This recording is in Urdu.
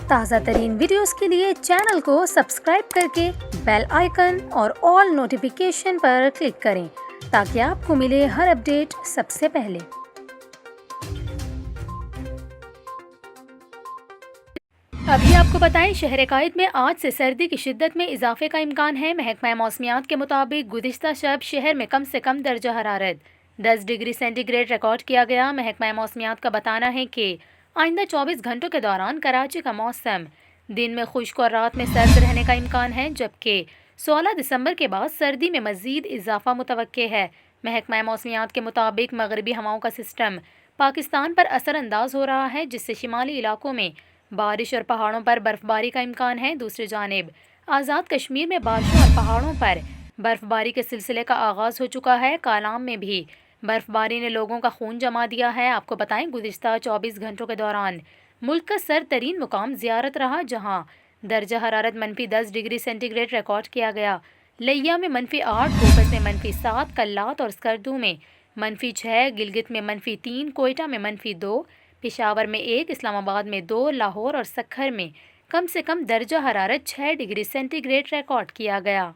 تازہ ترین ویڈیوز کے لیے چینل کو سبسکرائب کر کے بیل آئیکن اور آل نوٹیفیکیشن پر کلک کریں تاکہ آپ کو ملے ہر اپڈیٹ سب سے پہلے۔ ابھی آپ کو بتائیں شہر قائد میں آج سے سردی کی شدت میں اضافے کا امکان ہے۔ محکمہ موسمیات کے مطابق گزشتہ شب شہر میں کم سے کم درجہ حرارت 10 ڈگری سینٹی گریڈ ریکارڈ کیا گیا۔ محکمہ موسمیات کا بتانا ہے کہ آئندہ 24 گھنٹوں کے دوران کراچی کا موسم دن میں خشک اور رات میں سرد رہنے کا امکان ہے، جبکہ 16 دسمبر کے بعد سردی میں مزید اضافہ متوقع ہے۔ محکمہ موسمیات کے مطابق مغربی ہواؤں کا سسٹم پاکستان پر اثر انداز ہو رہا ہے، جس سے شمالی علاقوں میں بارش اور پہاڑوں پر برف باری کا امکان ہے۔ دوسری جانب آزاد کشمیر میں بارشوں اور پہاڑوں پر برف باری کے سلسلے کا آغاز ہو چکا ہے۔ کالام میں بھی برف باری نے لوگوں کا خون جما دیا ہے۔ آپ کو بتائیں گزشتہ 24 گھنٹوں کے دوران ملک کا سرد ترین مقام زیارت رہا، جہاں درجہ حرارت -10 ڈگری سینٹی گریڈ ریکارڈ کیا گیا۔ لیا میں -8، کوکس میں -7، کلات اور اسکردو میں -6، گلگت میں -3، کوئٹہ میں -2، پشاور میں 1، اسلام آباد میں 2، لاہور اور سکھر میں کم سے کم درجہ حرارت 6 ڈگری سینٹی گریڈ ریکارڈ کیا گیا۔